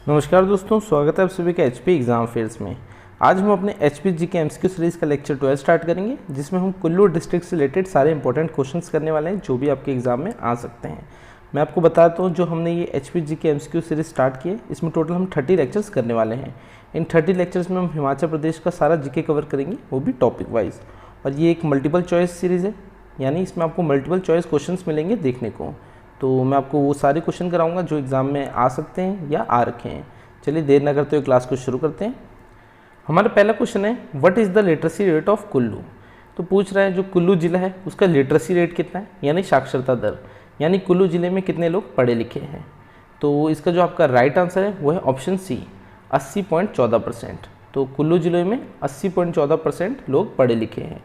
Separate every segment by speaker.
Speaker 1: नमस्कार दोस्तों, स्वागत है आप सभी का एचपी एग्ज़ाम फेयर्स में। आज हम अपने एचपी जीके एमसीक्यू सीरीज़ का लेक्चर 12 स्टार्ट करेंगे, जिसमें हम कुल्लू डिस्ट्रिक्ट से रिलेटेड सारे इंपॉर्टेंट क्वेश्चंस करने वाले हैं जो भी आपके एग्जाम में आ सकते हैं। मैं आपको बताता हूँ, जो हमने ये HP GK MCQ series start की है, इसमें टोटल हम 30 लेक्चर्स करने वाले हैं। इन 30 लेक्चर्स में हम हिमाचल प्रदेश का सारा जीके कवर करेंगे, वो भी टॉपिक वाइज। और ये एक मल्टीपल चॉइस सीरीज़ है, यानी इसमें आपको मल्टीपल चॉइस क्वेश्चंस मिलेंगे देखने को। तो मैं आपको वो सारे क्वेश्चन कराऊंगा जो एग्ज़ाम में आ सकते हैं या आ रखे हैं। चलिए देर ना करते हुए क्लास को शुरू करते हैं। हमारा पहला क्वेश्चन है, what is the literacy rate of Kullu. तो पूछ रहा है जो कुल्लू ज़िला है उसका लिटरेसी रेट कितना है, यानी साक्षरता दर, यानी कुल्लू ज़िले में कितने लोग पढ़े लिखे हैं। तो इसका जो आपका राइट आंसर है वो है ऑप्शन सी, 80.14%। तो कुल्लू ज़िले में 80.14% लोग पढ़े लिखे हैं।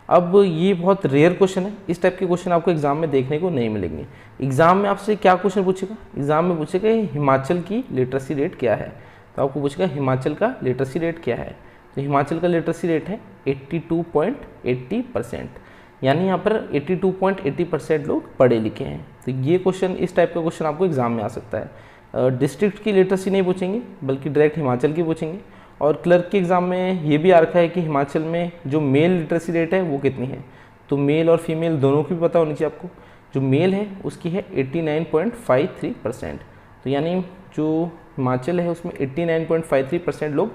Speaker 1: अब ये बहुत रेयर क्वेश्चन है, इस टाइप के क्वेश्चन आपको एग्जाम में देखने को नहीं मिलेंगे। एग्जाम में आपसे क्या क्वेश्चन पूछेगा, एग्जाम में पूछेगा हिमाचल की लिटरेसी रेट क्या है। तो आपको पूछेगा हिमाचल का लिटरेसी रेट क्या है। तो हिमाचल का लिटरेसी रेट है 82.80%, यानी यहाँ पर 82.80% लोग पढ़े लिखे हैं। तो ये क्वेश्चन, इस टाइप का क्वेश्चन आपको एग्जाम में आ सकता है। डिस्ट्रिक्ट की लिटरेसी नहीं पूछेंगे, बल्कि डायरेक्ट हिमाचल की पूछेंगे। और क्लर्क के एग्ज़ाम में ये भी आ रखा है कि हिमाचल में जो मेल लिटरेसी रेट है वो कितनी है। तो मेल और फीमेल दोनों की भी पता होनी चाहिए आपको। जो मेल है उसकी है 89.53%। तो यानी जो हिमाचल है उसमें 89.53% लोग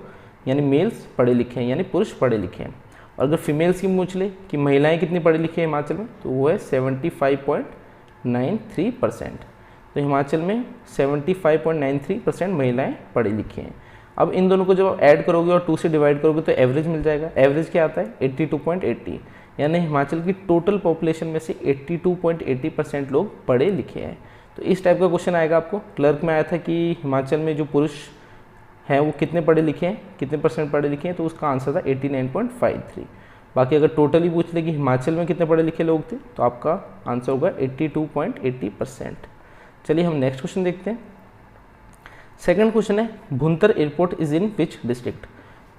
Speaker 1: यानी मेल्स पढ़े लिखे हैं, यानी पुरुष पढ़े लिखे हैं। और अगर फीमेल्स की पूछ ले कि महिलाएँ कितनी पढ़ी लिखी हैं हिमाचल में, तो वो है 75.93%। तो हिमाचल में 75.93% महिलाएँ पढ़ी लिखी हैं। अब इन दोनों को जब आप ऐड करोगे और 2 से डिवाइड करोगे तो एवरेज मिल जाएगा। एवरेज क्या आता है 82.80, यानी हिमाचल की टोटल पॉपुलेशन में से 82.80% लोग पढ़े लिखे हैं। तो इस टाइप का क्वेश्चन आएगा आपको। क्लर्क में आया था कि हिमाचल में जो पुरुष हैं वो कितने पढ़े लिखे हैं, कितने परसेंट पढ़े लिखे हैं, तो उसका आंसर था 89.53। बाकी अगर टोटली पूछ ले कि हिमाचल में कितने पढ़े लिखे लोग थे, तो आपका आंसर होगा 82.80%। चलिए हम नेक्स्ट क्वेश्चन देखते हैं। सेकंड क्वेश्चन है, Bhuntar airport is in which district.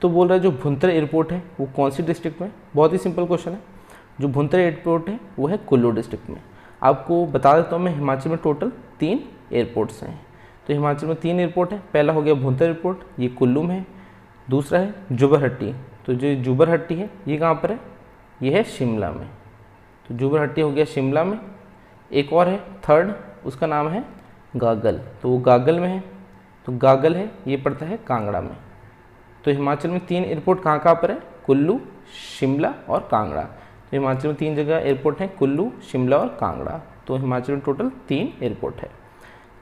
Speaker 1: तो बोल रहा है जो भुंतर एयरपोर्ट है वो कौन सी डिस्ट्रिक्ट में। बहुत ही सिंपल क्वेश्चन है। जो भुंतर एयरपोर्ट है वो है कुल्लू डिस्ट्रिक्ट में। आपको बता देता हूँ मैं, हिमाचल में टोटल 3 एयरपोर्ट्स हैं। तो हिमाचल में 3 एयरपोर्ट है। पहला हो गया भुंतर एयरपोर्ट, ये कुल्लू में है। दूसरा है जुबरहट्टी। तो जो जुबरहट्टी है ये कहाँ पर है, ये है शिमला में। तो जुबरहट्टी हो गया शिमला में। एक और है थर्ड, उसका नाम है गागल। तो वो गागल में है। तो गागल है ये पड़ता है कांगड़ा में। तो हिमाचल में 3 एयरपोर्ट कहाँ कहाँ पर है, कुल्लू, शिमला और कांगड़ा। तो हिमाचल में 3 जगह एयरपोर्ट हैं, कुल्लू, शिमला और कांगड़ा। तो हिमाचल में टोटल 3 एयरपोर्ट है।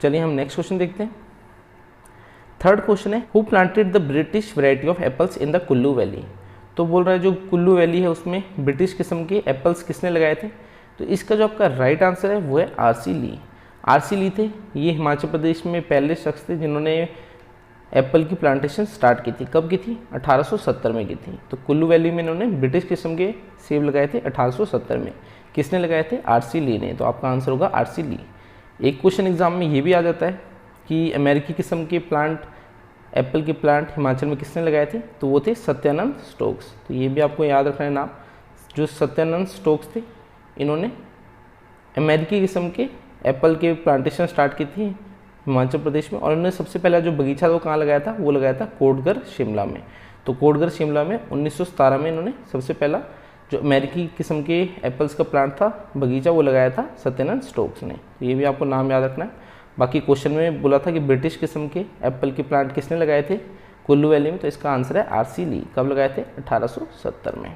Speaker 1: चलिए हम नेक्स्ट क्वेश्चन देखते हैं। थर्ड क्वेश्चन है, who planted the British variety of apples in the Kullu valley. तो बोल रहा है जो कुल्लू वैली है उसमें ब्रिटिश किस्म के एप्पल्स किसने लगाए थे। तो इसका जो आपका राइट आंसर है वो है आरसी ली। आरसी ली थे, ये हिमाचल प्रदेश में पहले शख्स थे जिन्होंने एप्पल की प्लांटेशन स्टार्ट की थी। कब की थी, 1870 में की थी। तो कुल्लू वैली में इन्होंने ब्रिटिश किस्म के सेब लगाए थे 1870 में। किसने लगाए थे, आरसी ली ने। तो आपका आंसर होगा आरसी ली। एक क्वेश्चन एग्जाम में ये भी आ जाता है कि अमेरिकी किस्म के प्लांट, एप्पल के प्लांट हिमाचल में किसने लगाए थे। तो वो थे सत्यानंद स्टोक्स। तो ये भी आपको याद रखना है नाम। जो सत्यानंद स्टोक्स थे, इन्होंने अमेरिकी किस्म के एप्पल के प्लांटेशन स्टार्ट की थी हिमाचल प्रदेश में। और उन्होंने सबसे पहला जो बगीचा वो कहाँ लगाया था, वो लगाया था कोटगढ़ शिमला में। तो कोटगढ़ शिमला में 1917 में इन्होंने सबसे पहला जो अमेरिकी किस्म के एप्पल्स का प्लांट था, बगीचा, वो लगाया था सत्यानंद स्टोक्स ने। तो ये भी आपको नाम याद रखना है। बाकी क्वेश्चन में बोला था कि ब्रिटिश किस्म के एप्पल के प्लांट किसने लगाए थे कुल्लू वैली में। तो इसका आंसर है आरसी ली। कब लगाए थे, 1870 में।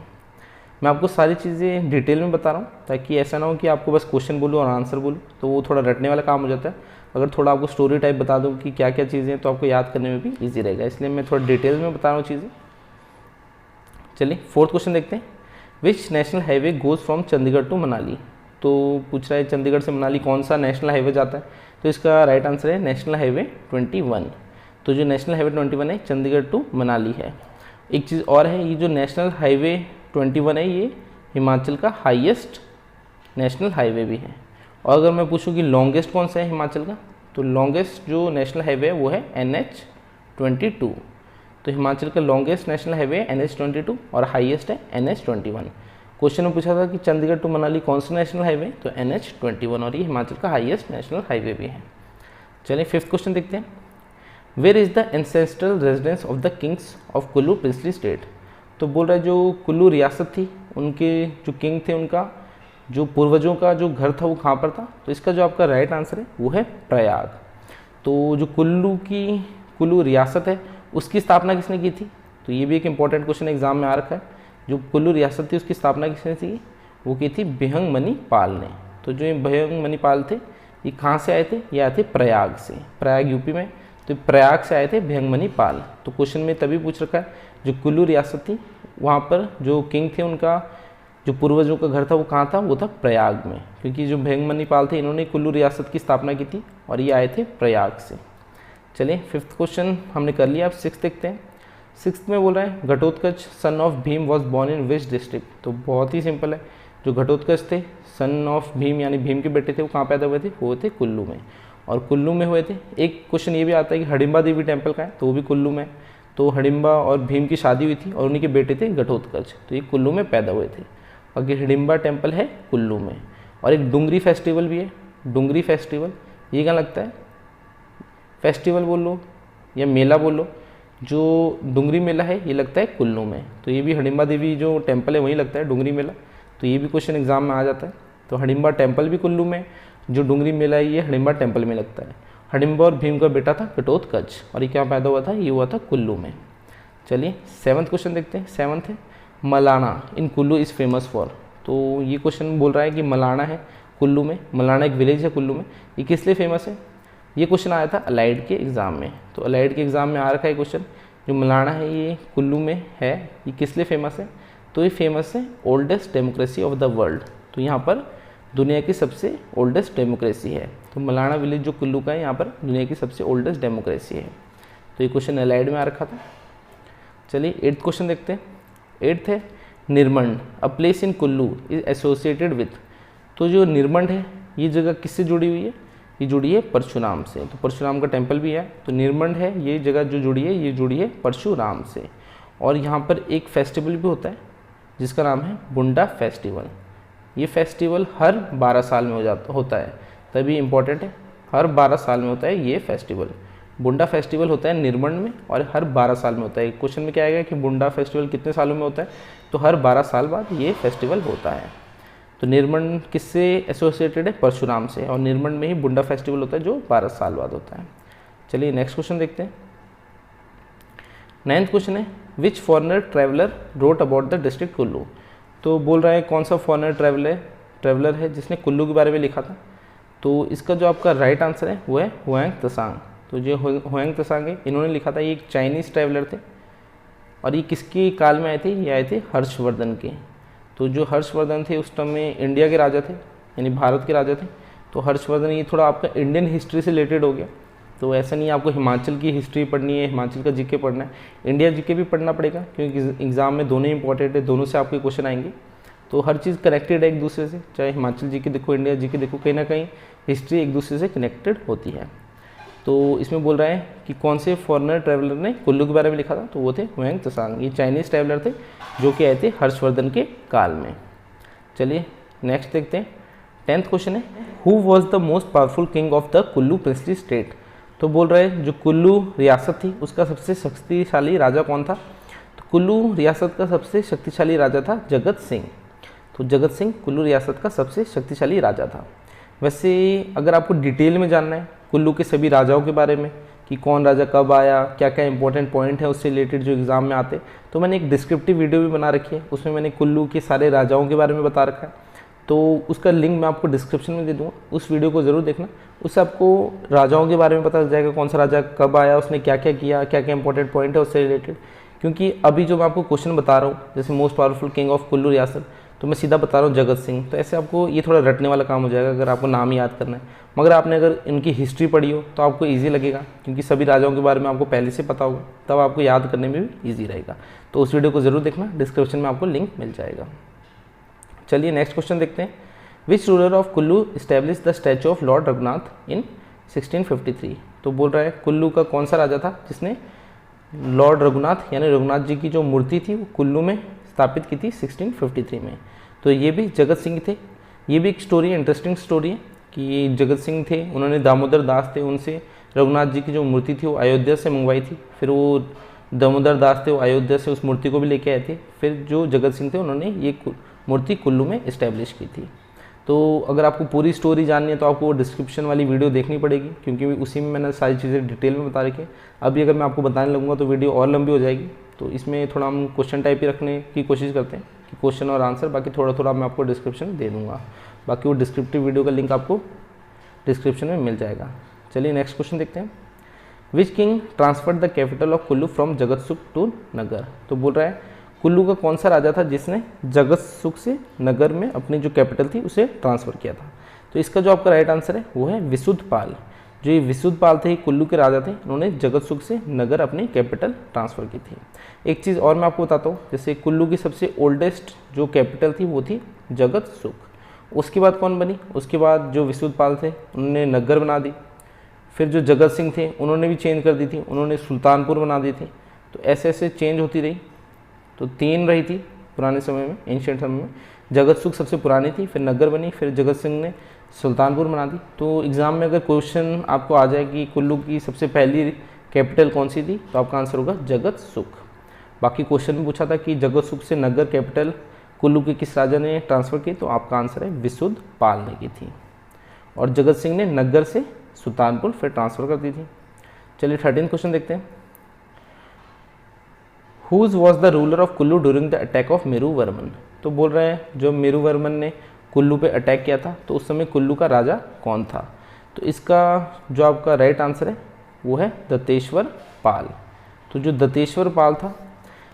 Speaker 1: मैं आपको सारी चीज़ें डिटेल में बता रहा हूँ ताकि ऐसा ना हो कि आपको बस क्वेश्चन बोलूँ और आंसर बोलूँ, तो वो थोड़ा रटने वाला काम हो जाता है। अगर थोड़ा आपको स्टोरी टाइप बता दूँ कि क्या क्या चीज़ें हैं, तो आपको याद करने में भी ईजी रहेगा। इसलिए मैं थोड़ा डिटेल में बता रहा हूँ चीज़ें। चलिए फोर्थ क्वेश्चन देखते हैं। Which national highway goes from Chandigarh to Manali. तो पूछ रहा है चंडीगढ़ से मनाली कौन सा नेशनल हाईवे जाता है। तो इसका राइट आंसर है नेशनल हाईवे 21। तो जो नेशनल हाईवे 21 है चंडीगढ़ टू मनाली है। एक चीज़ और है, ये जो नेशनल हाईवे 21 है ये हिमाचल का हाईएस्ट नेशनल हाईवे भी है। और अगर मैं पूछूं कि लॉन्गेस्ट कौन सा है हिमाचल का, तो लॉन्गेस्ट जो नेशनल हाईवे है वो है NH22। तो हिमाचल का लॉन्गेस्ट नेशनल हाईवे है NH22 और हाईएस्ट है NH21। क्वेश्चन में पूछा था कि चंडीगढ़ टू मनाली कौन सा नेशनल हाईवे, तो NH21, और ये हिमाचल का हाईएस्ट नेशनल हाईवे भी है। चलिए फिफ्थ क्वेश्चन देखते हैं। Where is the ancestral residence of the kings of Kullu princely state. तो बोल रहा है जो कुल्लू रियासत थी उनके जो किंग थे उनका जो पूर्वजों का जो घर था वो कहाँ पर था। तो इसका जो आपका राइट आंसर है वो है प्रयाग। तो जो कुल्लू रियासत है उसकी स्थापना किसने की थी। तो ये भी एक इंपॉर्टेंट क्वेश्चन एग्जाम में आ रखा है। जो कुल्लू रियासत थी उसकी स्थापना किसने की, वो की थी बिहंग मनी पाल ने। तो जो बिहंग मनी पाल थे ये कहाँ से आए थे, ये आए थे प्रयाग से, प्रयाग यूपी में। तो प्रयाग से आए थे बिहंग मनी पाल। तो क्वेश्चन में तभी पूछ रखा है जो कुल्लू रियासत थी वहाँ पर जो किंग थे उनका जो पूर्वजों का घर था वो कहाँ था, वो था प्रयाग में, क्योंकि जो बिहंग मनी पाल थे इन्होंने कुल्लू रियासत की स्थापना की थी और ये आए थे प्रयाग से। चलिए 5th क्वेश्चन हमने कर लिया। अब 6th देखते हैं। 6th में बोल रहा है Ghatotkach son of Bhim was born in which district. तो बहुत ही सिंपल है, जो घटोत्कच थे सन ऑफ भीम यानी भीम के बेटे थे वो कहाँ पैदा हुए थे, वो थे कुल्लू में। और कुल्लू में हुए थे। एक क्वेश्चन ये भी आता है कि हडिम्बा देवी टेम्पल का है, तो वो भी कुल्लू में। तो हडिम्बा और भीम की शादी हुई थी और उन्हीं के बेटे थे घटोत्कच, तो ये कुल्लू में पैदा हुए थे। बाकी हिडिम्बा टेम्पल है कुल्लू में। और एक डुंगरी फेस्टिवल भी है, डुंगरी फेस्टिवल ये कहाँ लगता है, फेस्टिवल बोल लो या मेला बोल लो, जो डुंगरी मेला है ये लगता है कुल्लू में। तो ये भी हडिम्बा देवी जो टेम्पल है वहीं लगता है डुंगरी मेला। तो ये भी क्वेश्चन एग्जाम में आ जाता है। तो हडिम्बा टेम्पल भी कुल्लू में, जो डुंगरी मेला है ये हडिम्बा टेम्पल में लगता है। हडिम्बा और भीम का बेटा था घटोत्कच और ये क्या पैदा हुआ था, ये हुआ था कुल्लू में। चलिए 7th क्वेश्चन देखते हैं। 7th है मलाना इन कुल्लू इज़ फेमस फॉर। तो ये क्वेश्चन बोल रहा है कि मलाना है कुल्लू में, मलाना एक विलेज है कुल्लू में, ये किस लिए फेमस है। ये क्वेश्चन आया था अलाइड के एग्ज़ाम में। तो अलाइड के एग्ज़ाम में आ रखा है क्वेश्चन, जो मलाना है ये कुल्लू में है, ये किस लिए फेमस है। तो ये फेमस है oldest democracy of the world. तो यहाँ पर दुनिया की सबसे ओल्डेस्ट डेमोक्रेसी है। तो मलाना विलेज जो कुल्लू का है यहाँ पर दुनिया की सबसे ओल्डेस्ट डेमोक्रेसी है। तो ये क्वेश्चन अलाइड में आ रखा था। चलिए 8th क्वेश्चन देखते हैं। 8th है Nirmand a place in Kullu is associated with. तो जो निर्मंड है ये जगह किससे जुड़ी हुई है, ये जुड़ी है परशुराम से। तो परशुराम का टेम्पल भी है। तो निर्मंड है ये जगह जो जुड़ी है, ये जुड़ी है परशुराम से। और यहाँ पर एक फेस्टिवल भी होता है जिसका नाम है बुंडा फेस्टिवल। ये फेस्टिवल हर 12 साल में होता है, तभी इम्पोर्टेंट है, हर 12 साल में होता है ये फेस्टिवल। बुंडा फेस्टिवल होता है निर्मंड में और हर 12 साल में होता है। क्वेश्चन में क्या आएगा कि बुंडा फेस्टिवल कितने सालों में होता है, तो हर 12 साल बाद ये फेस्टिवल होता है। तो निर्मंड किससे एसोसिएटेड है, परशुराम से, और निर्मंड में ही बुंडा फेस्टिवल होता है जो 12 साल बाद होता है। चलिए नेक्स्ट क्वेश्चन देखते हैं। 9th क्वेश्चन है which foreigner traveller wrote about the district Kullu. तो बोल रहा है कौन सा फॉरेनर ट्रैवलर है जिसने कुल्लू के बारे में लिखा था। तो इसका जो आपका राइट आंसर है वो है हुआंग त्सांग। तो जो हुआंग त्सांग है इन्होंने लिखा था, ये एक चाइनीज़ ट्रैवलर थे और ये किसके काल में आए थे, ये आए थे हर्षवर्धन के। तो जो हर्षवर्धन थे उस टाइम में इंडिया के राजा थे, यानी भारत के राजा थे। तो हर्षवर्धन ये थोड़ा आपका इंडियन हिस्ट्री से रिलेटेड हो गया। तो ऐसा नहीं आपको हिमाचल की हिस्ट्री पढ़नी है, हिमाचल का जीके पढ़ना है, इंडिया जीके भी पढ़ना पड़ेगा, क्योंकि एग्जाम में दोनों इंपॉर्टेंट है, दोनों से आपके क्वेश्चन आएंगे। तो हर चीज़ कनेक्टेड है एक दूसरे से, चाहे हिमाचल जीके देखो, इंडिया जीके देखो, कहीं ना कहीं हिस्ट्री एक दूसरे से कनेक्टेड होती है। तो इसमें बोल रहा है कि कौन से फॉरेनर ट्रैवलर ने कुल्लू के बारे में लिखा था, तो वो थे हुआंग त्सांग। ये चाइनीज़ ट्रैवलर थे जो कि आए थे हर्षवर्धन के काल में। चलिए नेक्स्ट देखते हैं। 10th क्वेश्चन है who was the most powerful king of the Kullu princely state. तो बोल रहे हैं जो कुल्लू रियासत थी उसका सबसे शक्तिशाली राजा कौन था। तो कुल्लू रियासत का सबसे शक्तिशाली राजा था जगत सिंह। तो जगत सिंह कुल्लू रियासत का सबसे शक्तिशाली राजा था। वैसे अगर आपको डिटेल में जानना है कुल्लू के सभी राजाओं के बारे में कि कौन राजा कब आया, क्या क्या इंपॉर्टेंट पॉइंट है उससे रिलेटेड जो एग्ज़ाम में आते, तो मैंने एक डिस्क्रिप्टिव वीडियो भी बना रखी है, उसमें मैंने कुल्लू के सारे राजाओं के बारे में बता रखा है। तो उसका लिंक मैं आपको डिस्क्रिप्शन में दे दूँगा, उस वीडियो को ज़रूर देखना। उससे आपको राजाओं के बारे में पता चल जाएगा, कौन सा राजा कब आया, उसने क्या क्या किया, क्या क्या इंपॉर्टेंट पॉइंट है उससे रिलेटेड। क्योंकि अभी जो मैं आपको क्वेश्चन बता रहा हूँ, जैसे most powerful king of Kullu रियासत, तो मैं सीधा बता रहा हूँ जगत सिंह। तो ऐसे आपको ये थोड़ा रटने वाला काम हो जाएगा अगर आपको नाम याद करना है, मगर आपने अगर इनकी हिस्ट्री पढ़ी हो तो आपको इजी लगेगा, क्योंकि सभी राजाओं के बारे में आपको पहले से पता होगा, तब आपको याद करने में भी ईजी रहेगा। तो उस वीडियो को ज़रूर देखना, डिस्क्रिप्शन में आपको लिंक मिल जाएगा। चलिए नेक्स्ट क्वेश्चन देखते हैं। Which ruler of Kullu establish the statue of Lord Raghunath in 1653। तो बोल रहा है कुल्लू का कौन सा राजा था जिसने लॉर्ड रघुनाथ यानी रघुनाथ जी की जो मूर्ति थी वो कुल्लू में स्थापित की थी 1653 में। तो ये भी जगत सिंह थे। ये भी एक स्टोरी है, इंटरेस्टिंग स्टोरी है कि जगत सिंह थे, उन्होंने दामोदर दास थे, उनसे रघुनाथ जी की जो मूर्ति थी वो अयोध्या से मंगवाई थी, फिर वो दामोदर दास थे वो अयोध्या से उस मूर्ति को भी लेके आए थे, फिर जो जगत सिंह थे उन्होंने ये मूर्ति कुल्लू में इस्टेब्लिश की थी। तो अगर आपको पूरी स्टोरी जाननी है तो आपको डिस्क्रिप्शन वाली वीडियो देखनी पड़ेगी, क्योंकि उसी में मैंने सारी चीज़ें डिटेल में बता रखी है। अभी अगर मैं आपको बताने लगूंगा तो वीडियो और लंबी हो जाएगी, तो इसमें थोड़ा हम क्वेश्चन टाइप ही रखने की कोशिश करते हैं कि क्वेश्चन और आंसर, बाकी थोड़ा थोड़ा मैं आपको डिस्क्रिप्शन दे दूँगा। बाकी वो डिस्क्रिप्टिव वीडियो का लिंक आपको डिस्क्रिप्शन में मिल जाएगा। चलिए नेक्स्ट क्वेश्चन देखते हैं। Which king transferred the capital of Kullu from Jagatsukh to Naggar. तो बोल रहा है कुल्लू का कौन सा राजा था जिसने जगतसुख से नगर में अपनी जो कैपिटल थी उसे ट्रांसफ़र किया था। तो इसका जो आपका राइट आंसर है वो है विशुद्धपाल। जो ये विशुद्धपाल थे कुल्लू के राजा थे, उन्होंने जगतसुख से नगर अपनी कैपिटल ट्रांसफ़र की थी। एक चीज़ और मैं आपको बताता हूँ, जैसे कुल्लू की सबसे ओल्डेस्ट जो कैपिटल थी वो थी जगतसुख। उसके बाद कौन बनी, उसके बाद जो विशुद्धपाल थे उन्होंने नगर बना दी, फिर जो जगत सिंह थे उन्होंने भी चेंज कर दी थी, उन्होंने सुल्तानपुर बना दी थी। तो ऐसे ऐसे चेंज होती रही, तो 3 रही थी पुराने समय में, एंशिएंट समय में। जगतसुख सबसे पुरानी थी, फिर नगर बनी, फिर जगत सिंह ने सुल्तानपुर बना दी। तो एग्ज़ाम में अगर क्वेश्चन आपको आ जाए कि कुल्लू की सबसे पहली कैपिटल कौन सी थी, तो आपका आंसर होगा जगतसुख। बाकी क्वेश्चन में पूछा था कि जगतसुख से नगर कैपिटल कुल्लू के किस राजा ने ट्रांसफ़र की, तो आपका आंसर है विशुद्धपाल ने की थी। और जगत सिंह ने नगर से सुल्तानपुर फिर ट्रांसफ़र कर दी थी। चलिए 13 क्वेश्चन देखते हैं। Who was the ruler of Kullu during the attack of Meruvarman. तो बोल रहे हैं जो मेरुवर्मन ने कुल्लू पे अटैक किया था तो उस समय कुल्लू का राजा कौन था। तो इसका जो आपका राइट आंसर है वो है दत्तेश्वर पाल। तो जो दत्तेश्वर पाल था,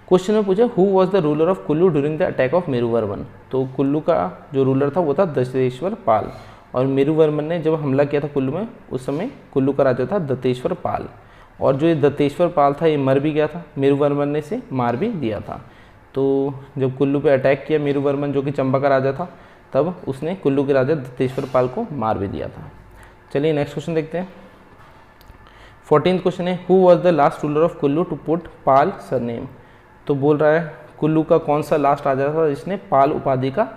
Speaker 1: क्वेश्चन में पूछा who was the ruler of Kullu during the attack of Meruvarman. तो कुल्लू का जो रूलर था वो था दत्तेश्वर पाल, और मेरुवर्मन ने जब हमला किया था कुल्लू में उस समय कुल्लू का राजा था दत्तेश्वर पाल। और जो ये दत्तेश्वर पाल था ये मर भी गया था, मेरुवर्मन ने इसे मार भी दिया था। तो जब कुल्लू पे अटैक किया मेरुवर्मन जो कि चंबा का राजा था, तब उसने कुल्लू के राजा दत्तेश्वर पाल को मार भी दिया था। चलिए नेक्स्ट क्वेश्चन देखते हैं। 14th क्वेश्चन है who was the last ruler of Kullu to put Pal surname. तो बोल रहा है कुल्लू का कौन सा लास्ट राजा था जिसने पाल उपाधि का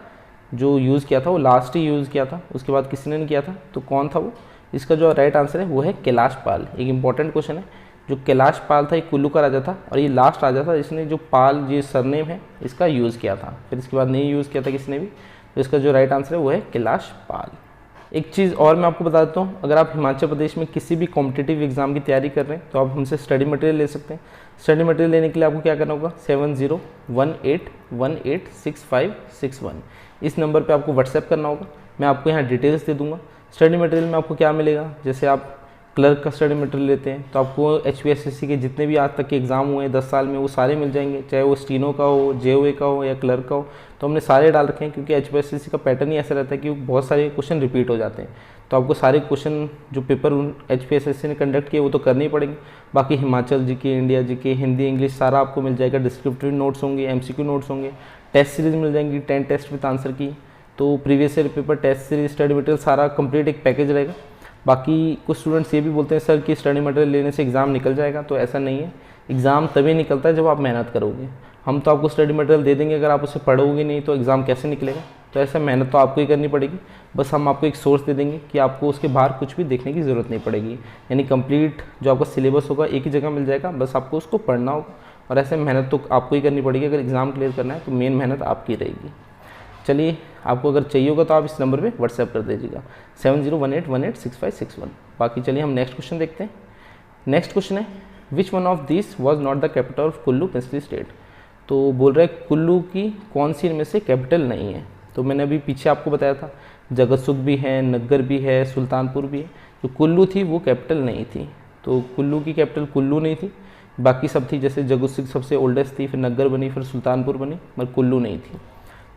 Speaker 1: जो यूज़ किया था, वो लास्ट ही यूज़ किया था, उसके बाद किसी ने नहीं किया था। तो कौन था वो, इसका जो राइट आंसर है वो है कैलाश पाल। एक इंपॉर्टेंट क्वेश्चन है, जो कैलाश पाल था ये कुल्लू का राजा था और ये लास्ट राजा था जिसने जो पाल ये सरनेम है इसका यूज़ किया था, फिर इसके बाद नहीं यूज़ किया था किसी ने भी। तो इसका जो राइट आंसर है वो है कैलाश पाल। एक चीज़ और मैं आपको बता देता हूँ, अगर आप हिमाचल प्रदेश में किसी भी कॉम्पिटिटिव एग्जाम की तैयारी कर रहे हैं तो आप हमसे स्टडी मटेरियल ले सकते हैं। स्टडी मटेरियल लेने के लिए आपको क्या करना होगा, 7018186561 इस नंबर पे आपको व्हाट्सएप करना होगा। मैं आपको यहाँ डिटेल्स दे दूँगा। स्टडी मटेरियल में आपको क्या मिलेगा, जैसे आप क्लर्क का स्टडी मटेरियल लेते हैं तो आपको HPSSC के जितने भी आज तक के एग्ज़ाम हुए हैं 10 साल में वो सारे मिल जाएंगे, चाहे वो स्टीनो का हो, JOA का हो या क्लर्क का हो। तो हमने सारे डाल रखे हैं क्योंकि HPSSC का पैटर्न ही ऐसा रहता है कि बहुत सारे क्वेश्चन रिपीट हो जाते हैं। तो आपको सारे क्वेश्चन जो पेपर HPSSC ने कंडक्ट किए वो तो करने ही पड़ेंगे। बाकी Himachal GK, India GK, Hindi English सारा आपको मिल जाएगा। डिस्क्रिप्टिव नोट्स होंगे, MCQ नोट्स होंगे, टेस्ट सीरीज मिल जाएंगी 10 टेस्ट विद आंसर की। तो previous year paper, test series, study material सारा कंप्लीट एक पैकेज रहेगा। बाकी कुछ स्टूडेंट्स ये भी बोलते हैं सर कि स्टडी मटेरियल लेने से एग्ज़ाम निकल जाएगा, तो ऐसा नहीं है। एग्ज़ाम तभी निकलता है जब आप मेहनत करोगे। हम तो आपको स्टडी मटेरियल दे देंगे, अगर आप उसे पढ़ोगे नहीं तो एग्ज़ाम कैसे निकलेगा। तो ऐसा मेहनत तो आपको ही करनी पड़ेगी, बस हम आपको एक सोर्स दे देंगे कि आपको उसके बाहर कुछ भी देखने की ज़रूरत नहीं पड़ेगी। यानी कंप्लीट जो आपका सिलेबस होगा एक ही जगह मिल जाएगा, बस आपको उसको पढ़ना होगा। और ऐसे मेहनत तो आपको ही करनी पड़ेगी। अगर एग्ज़ाम क्लियर करना है तो मेन मेहनत आपकी रहेगी। चलिए आपको अगर चाहिए होगा तो आप इस नंबर पे व्हाट्सएप कर दीजिएगा 7018186561। बाकी चलिए हम नेक्स्ट क्वेश्चन देखते हैं। नेक्स्ट क्वेश्चन है विच one of this was not the capital of Kullu princely state. तो बोल रहे हैं कुल्लू की कौन सी इनमें से कैपिटल नहीं है। तो मैंने अभी पीछे आपको बताया था जगतसुख भी है, नगर भी है, सुल्तानपुर भी है। जो कुल्लू थी वो कैपिटल नहीं थी। तो कुल्लू की कैपिटल कुल्लू नहीं थी, बाकी सब थी। जैसे जगतसुख सबसे ओल्डेस्ट थी, फिर नगर बनी, फिर सुल्तानपुर बनी, मगर कुल्लू नहीं थी।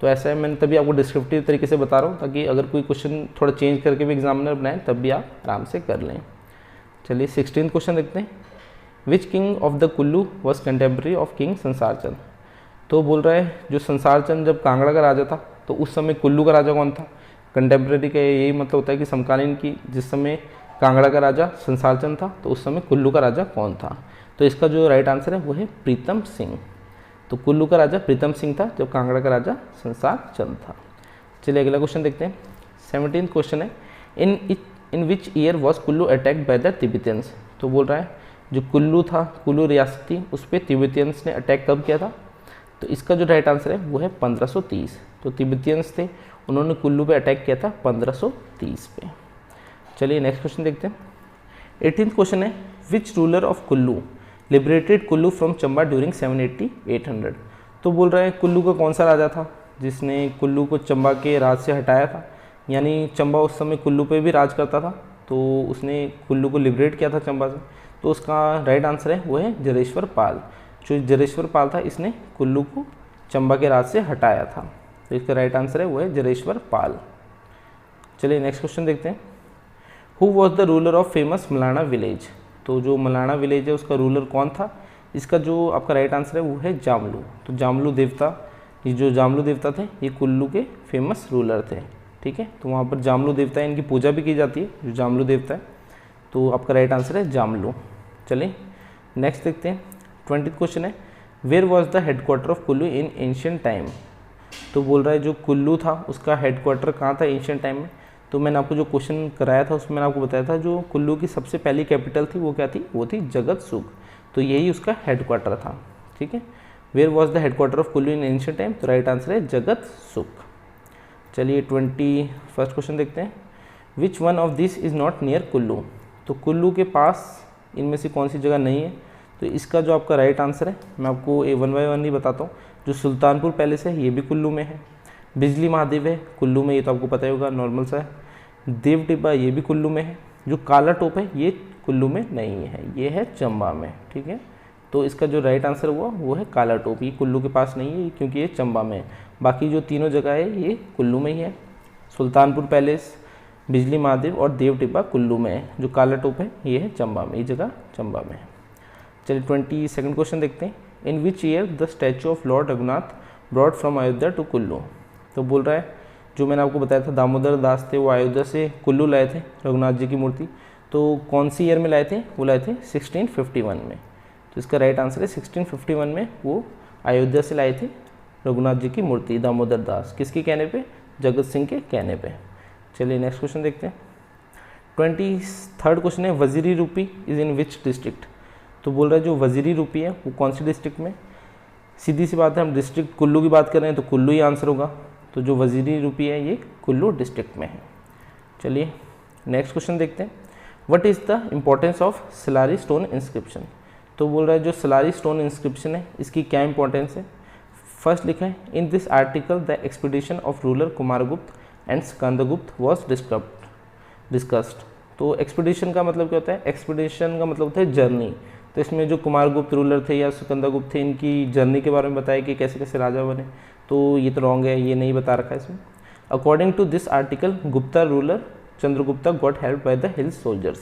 Speaker 1: तो ऐसा है, मैंने तभी आपको डिस्क्रिप्टिव तरीके से बता रहा हूँ ताकि अगर कोई क्वेश्चन थोड़ा चेंज करके भी एग्जामिनर बनाए तब भी आप आराम से कर लें। चलिए 16th क्वेश्चन देखते हैं। Which king of the Kullu was contemporary of king संसार चंद। तो बोल रहा है जो संसार चंद जब कांगड़ा का राजा था तो उस समय कुल्लू का राजा कौन था। कंटेम्प्रेरी का यही मतलब होता है कि समकालीन की, जिस समय कांगड़ा का राजा संसार चंद था तो उस समय कुल्लू का राजा कौन था। तो इसका जो राइट आंसर है वो है प्रीतम सिंह। तो कुल्लू का राजा प्रीतम सिंह था जब कांगड़ा का राजा संसार चंद था। चलिए अगला क्वेश्चन देखते हैं। 17th क्वेश्चन है in which year was Kullu attacked by the Tibetans. तो बोल रहा है जो कुल्लू था, कुल्लू रियासत थी, उस पर तिब्बतियंस ने अटैक कब किया था? तो इसका जो राइट आंसर है वो है 1530। तो तिब्बतियंस थे, उन्होंने कुल्लू पे अटैक किया था 1530 पे। चलिए नेक्स्ट क्वेश्चन देखते हैं। 18th क्वेश्चन है विच ruler of Kullu liberated Kullu from Chamba during 780-800। तो बोल रहे हैं कुल्लू का कौन सा राजा था जिसने कुल्लू को चंबा के राज से हटाया था, यानी चंबा उस समय कुल्लू पे भी राज करता था, तो उसने कुल्लू को लिबरेट किया था चंबा से। तो उसका राइट आंसर है वो है जरेश्वर पाल। जो जरेश्वर पाल था, इसने कुल्लू को चंबा के राज से हटाया था। तो इसका राइट आंसर है वो है जरेश्वर पाल। चलिए नेक्स्ट क्वेश्चन देखते हैं। Who was the ruler of famous Malana village. तो जो मलाना विलेज है उसका रूलर कौन था? इसका जो आपका राइट आंसर है वो है जामलू। तो जामलू देवता, ये जो जामलू देवता थे ये कुल्लू के फेमस रूलर थे। ठीक है, तो वहाँ पर जामलू देवता है, इनकी पूजा भी की जाती है, जो जामलू देवता है। तो आपका राइट आंसर है जामलू। चलिए नेक्स्ट देखते हैं। 20th क्वेश्चन है where was the headquarter of Kullu in ancient time. तो बोल रहा है जो कुल्लू था उसका हेडक्वार्टर कहाँ था एंशियंट टाइम में। तो मैंने आपको जो क्वेश्चन कराया था उसमें मैंने आपको बताया था जो कुल्लू की सबसे पहली कैपिटल थी वो क्या थी? वो थी जगत सुख। तो यही उसका हेडक्वार्टर था। ठीक है, where was the headquarter of Kullu in ancient time. तो राइट आंसर है जगत सुख। चलिए 21st क्वेश्चन देखते हैं। Which one of this is not near Kullu. तो कुल्लू के पास इनमें से कौन सी जगह नहीं है? तो इसका जो आपका राइट आंसर है मैं आपको वन बाय वन ही बताता हूँ। जो सुल्तानपुर पैलेस है ये भी कुल्लू में है, बिजली महादेव है कुल्लू में, ये तो आपको पता ही होगा, नॉर्मल सा है। देव टिब्बा ये भी कुल्लू में है। जो काला टोप है ये कुल्लू में नहीं है, ये है चंबा में। ठीक है, तो इसका जो राइट आंसर हुआ वो है काला टोप। ये कुल्लू के पास नहीं है क्योंकि ये चंबा में है। बाकी जो तीनों जगह है ये कुल्लू में ही है। सुल्तानपुर पैलेस, बिजली महादेव और देव टिब्बा कुल्लू में है। जो काला टोप है ये है चंबा में, ये जगह चंबा में है। चलिए 22nd क्वेश्चन देखते हैं। In which year the statue of Lord Raghunath brought from Ayodhya to Kullu. तो बोल रहा है जो मैंने आपको बताया था दामोदर दास थे, वो अयोध्या से कुल्लू लाए थे रघुनाथ जी की मूर्ति। तो कौन सी ईयर में लाए थे? वो लाए थे 1651 में। तो इसका राइट आंसर है 1651 में वो अयोध्या से लाए थे रघुनाथ जी की मूर्ति दामोदर दास। किसके कहने पे? जगत सिंह के कहने पे। चलिए नेक्स्ट क्वेश्चन देखते हैं। 23rd क्वेश्चन है वजीरी रूपी इज़ इन विच डिस्ट्रिक्ट। तो बोल रहा है जो वजीरी रूपी है वो कौन सी डिस्ट्रिक्ट में? सीधी सी बात है, हम डिस्ट्रिक्ट कुल्लू की बात कर रहे हैं तो कुल्लू ही आंसर होगा। तो जो वजीरी रूपी है ये कुल्लू डिस्ट्रिक्ट में है। चलिए नेक्स्ट क्वेश्चन देखते हैं। What is the importance of Salari stone inscription. तो बोल रहा है जो सलारी स्टोन इंस्क्रिप्शन है इसकी क्या इंपॉर्टेंस है? फर्स्ट लिखा है in this article the expedition of ruler Kumaragupta and Skandagupta was discussed. तो एक्सपीडिशन का मतलब क्या होता है? एक्सपीडिशन का मतलब होता है जर्नी। तो इसमें जो कुमारगुप्त रूलर थे या स्कंदगुप्त थे इनकी जर्नी के बारे में बताया कि कैसे कैसे राजा बने। तो ये तो रॉन्ग है, ये नहीं बता रखा है इसमें। According to this article Gupta ruler Chandragupta got help by the hill soldiers.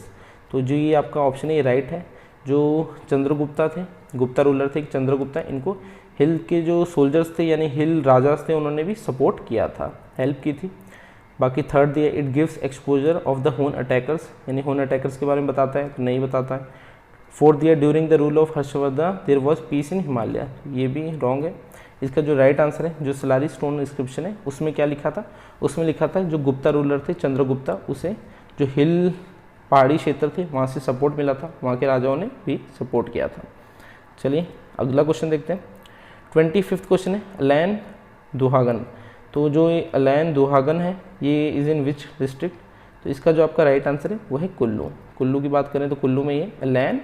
Speaker 1: तो जो ये आपका ऑप्शन है ये राइट है। जो चंद्रगुप्ता थे, गुप्ता रूलर थे चंद्रगुप्ता, इनको हिल के जो सोल्जर्स थे यानी हिल राजास थे उन्होंने भी सपोर्ट किया था, हेल्प की थी। बाकी थर्ड दिया it gives exposure of the होन अटैकर्स, यानी होन अटैकर्स के बारे में बताता है, तो नहीं बताता है। फोर्थ दिया during the rule of Harshavardhan there was peace in Himalaya, ये भी रॉन्ग है। इसका जो राइट आंसर है जो सलारी स्टोन इंस्क्रिप्शन है उसमें क्या लिखा था? उसमें लिखा था जो गुप्ता रूलर थे चंद्रगुप्ता, उसे जो हिल पहाड़ी क्षेत्र थे वहाँ से सपोर्ट मिला था, वहाँ के राजाओं ने भी सपोर्ट किया था। चलिए अगला क्वेश्चन देखते हैं। 25th क्वेश्चन है अलैन दुहागन। तो जो ये अलैन दुहागन है ये इज़ इन विच डिस्ट्रिक्ट? तो इसका जो आपका राइट आंसर है वो है कुल्लू। कुल्लू की बात करें तो कुल्लू में ये अलैन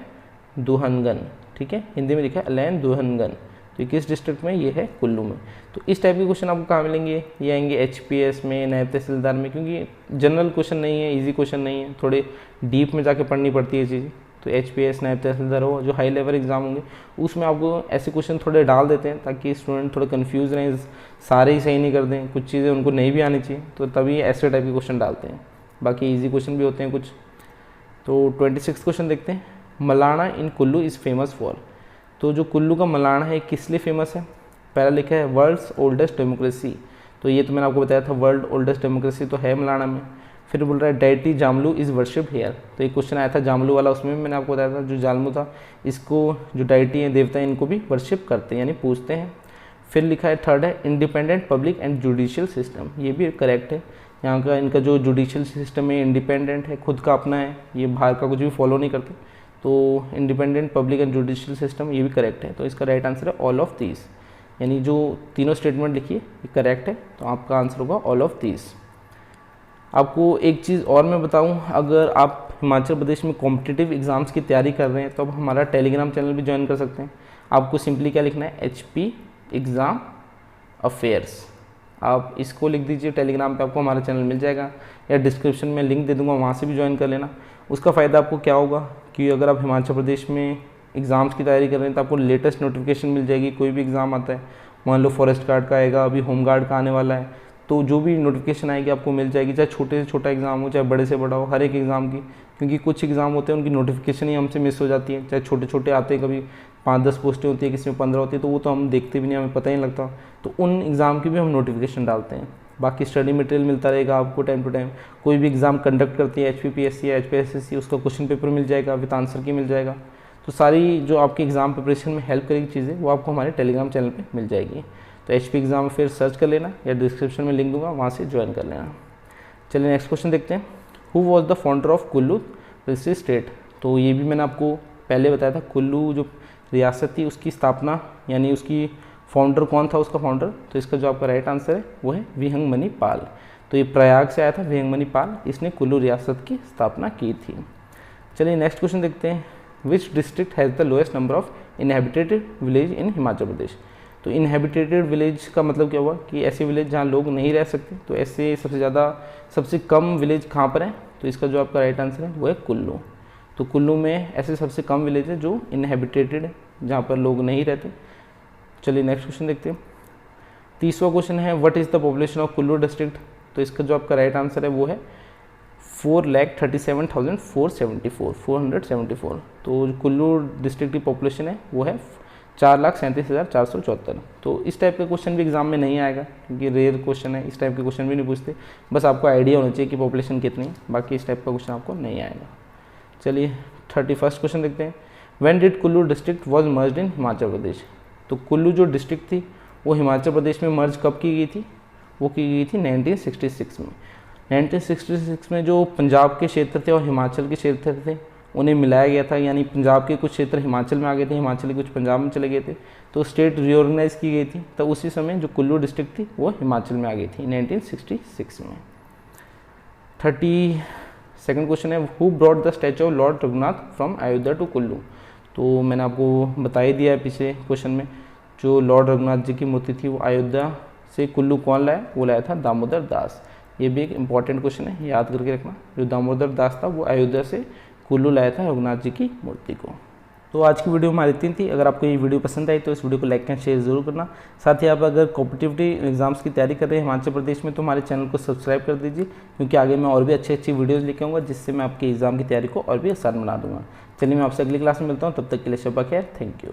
Speaker 1: दुहनगन, ठीक है, हिंदी में लिखा है अलैन दुहनगन। तो ये किस डिस्ट्रिक्ट में? ये है कुल्लू में। तो इस टाइप के क्वेश्चन आपको कहाँ मिलेंगे? ये आएंगे HPS में, नायब तहसीलदार में, क्योंकि जनरल क्वेश्चन नहीं है, इजी क्वेश्चन नहीं है, थोड़े डीप में जाके पढ़नी पड़ती है चीज़ें। तो HPS नायब तहसीलदार हो, जो हाई लेवल एग्जाम होंगे उसमें आपको ऐसे क्वेश्चन थोड़े डाल देते हैं ताकि स्टूडेंट थोड़े कन्फ्यूज़ रहें, सारे ही सही नहीं कर दें, कुछ चीज़ें उनको नहीं भी आनी चाहिए, तो तभी ऐसे टाइप के क्वेश्चन डालते हैं। बाकी ईजी क्वेश्चन भी होते हैं कुछ। तो 26th क्वेश्चन देखते हैं। मलाना इन कुल्लू इज़ फेमस फॉर। तो जो कुल्लू का मलाना है किस लिए फेमस है? पहला लिखा है वर्ल्ड्स ओल्डेस्ट डेमोक्रेसी, तो ये तो मैंने आपको बताया था, वर्ल्ड ओल्डेस्ट डेमोक्रेसी तो है मलाना में। फिर बोल रहा है deity Jamlu is worshipped here, तो एक क्वेश्चन आया था जामलू वाला, उसमें भी मैंने आपको बताया था जो जामलू था इसको जो डाइटी है देवता है इनको भी वर्शिप करते हैं यानी पूजते हैं। फिर लिखा है थर्ड है independent public and judicial system, ये भी करेक्ट है। यहाँ का इनका जो जुडिशियल सिस्टम है इंडिपेंडेंट है, खुद का अपना है, ये बाहर का कुछ भी फॉलो नहीं करते। तो independent public and judicial system, ये भी करेक्ट है। तो इसका राइट आंसर है ऑल ऑफ दीज, यानी जो तीनों स्टेटमेंट लिखिए ये करेक्ट है। तो आपका आंसर होगा ऑल ऑफ दीज। आपको एक चीज़ और मैं बताऊं, अगर आप हिमाचल प्रदेश में कॉम्पिटिटिव एग्ज़ाम्स की तैयारी कर रहे हैं तो आप हमारा टेलीग्राम चैनल भी ज्वाइन कर सकते हैं। आपको सिंपली क्या लिखना है, HP एग्ज़ाम अफेयर्स, आप इसको लिख दीजिए टेलीग्राम पे, आपको हमारा चैनल मिल जाएगा, या डिस्क्रिप्शन में लिंक दे दूंगा, वहाँ से भी ज्वाइन कर लेना। उसका फ़ायदा आपको क्या होगा कि अगर आप हिमाचल प्रदेश में एग्ज़ाम्स की तैयारी कर रहे हैं तो आपको लेटेस्ट नोटिफिकेशन मिल जाएगी। कोई भी एग्ज़ाम आता है, मान लो फॉरेस्ट गार्ड का आएगा, अभी होम गार्ड का आने वाला है, तो जो भी नोटिफिकेशन आएगी आपको मिल जाएगी, चाहे छोटे से छोटा एग्ज़ाम हो चाहे बड़े से बड़ा हो, हर एक एग्ज़ाम की। क्योंकि कुछ एग्ज़ाम होते हैं उनकी नोटिफिकेशन ही हमसे मिस हो जाती है, चाहे छोटे छोटे आते हैं, कभी 5-10 पोस्टें होती है, किसी में 15 होती है, तो वो तो हम देखते भी नहीं, हमें पता ही नहीं लगता। तो उन एग्ज़ाम की भी हम नोटिफिकेशन डालते हैं। बाकी स्टडी मटेरियल मिलता रहेगा आपको टाइम टू टाइम। कोई भी एग्ज़ाम कंडक्ट करती है HPPSC या HPSSC, उसका क्वेश्चन पेपर मिल जाएगा, विद आंसर की मिल जाएगा। तो सारी जो आपकी एग्ज़ाम प्रिपरेशन में हेल्प करेगी चीज़ें, वो आपको हमारे टेलीग्राम चैनल पे मिल जाएगी। तो HP एग्ज़ाम फिर सर्च कर लेना, या डिस्क्रिप्शन में लिंक दूंगा, वहाँ से ज्वाइन कर लेना। चलिए नेक्स्ट क्वेश्चन देखते हैं। Who was the founder of Kullu रियासती स्टेट? तो ये भी मैंने आपको पहले बताया था, कुल्लू जो रियासत थी उसकी स्थापना, यानी उसकी फाउंडर कौन था, उसका फाउंडर। तो इसका जो आपका राइट आंसर है वो है विहंगमणि पाल। तो ये प्रयाग से आया था विहंगमणि पाल, इसने कुल्लू रियासत की स्थापना की थी। चलिए नेक्स्ट क्वेश्चन देखते हैं। Which district has the lowest number of inhabited village in Himachal Pradesh? तो इनहेबिटेड विलेज का मतलब क्या हुआ कि ऐसे विलेज जहाँ लोग नहीं रह सकते। तो ऐसे सबसे कम विलेज कहाँ पर है? तो इसका जो आपका राइट आंसर है वो है कुल्लू। तो कुल्लू में ऐसे सबसे कम विलेज है जो इनहेबिटेटेड है, जहाँ पर लोग नहीं रहते। चलिए नेक्स्ट क्वेश्चन देखते हैं। 30वां क्वेश्चन है, what is the population of Kullu district? तो इसका जो आपका राइट आंसर है वो है 4,37,474। तो जो कुल्लू डिस्ट्रिक्ट की पॉपुलेशन है वो है 4,37,474। तो इस टाइप का क्वेश्चन भी एग्जाम में नहीं आएगा, क्योंकि रेयर क्वेश्चन है, इस टाइप के क्वेश्चन भी नहीं पूछते। बस आपको आइडिया होना चाहिए कि पॉपुलेशन कितनी है, बाकी इस टाइप का क्वेश्चन आपको नहीं आएगा। चलिए 31वां क्वेश्चन देखते हैं। When did Kullu district was merged in Himachal Pradesh? तो कुल्लू जो डिस्ट्रिक्ट थी वो हिमाचल प्रदेश में मर्ज कब की गई थी? वो की गई थी 1966 में। 1966 में जो पंजाब के क्षेत्र थे और हिमाचल के क्षेत्र थे उन्हें मिलाया गया था, यानी पंजाब के कुछ क्षेत्र हिमाचल में आ गए थे, हिमाचल के कुछ पंजाब में चले गए थे, तो स्टेट रीऑर्गेनाइज की गई थी। तो उसी समय जो कुल्लू डिस्ट्रिक्ट थी वो हिमाचल में आ गई थी 1966 में। 32nd क्वेश्चन है, who brought the statue of Lord Raghunath from Ayodhya to Kullu? तो मैंने आपको बता ही दिया है पिछले क्वेश्चन में, जो लॉर्ड रघुनाथ जी की मूर्ति थी वो अयोध्या से कुल्लू कौन लाया? वो लाया था दामोदर दास। ये भी एक इंपॉर्टेंट क्वेश्चन है, याद करके रखना। जो दामोदर दास था वो अयोध्या से कुल्लू लाया था रघुनाथ जी की मूर्ति को। तो आज की वीडियो हमारी इतनी थी। अगर आपको ये वीडियो पसंद आई तो इस वीडियो को लाइक एंड शेयर जरूर करना। साथ ही आप अगर कॉम्पिटिटिव एग्जाम्स की तैयारी कर रहे हैं हिमाचल प्रदेश में तो हमारे चैनल को सब्सक्राइब कर दीजिए, क्योंकि आगे मैं और भी अच्छी वीडियोज़ लेके आऊँगा, जिससे मैं आपकी एग्ज़ाम की तैयारी को और भी आसान बना दूँगा। चलिए मैं आपसे अगली क्लास में मिलता हूँ, तब तक के लिए शब्बा खैर, थैंक यू।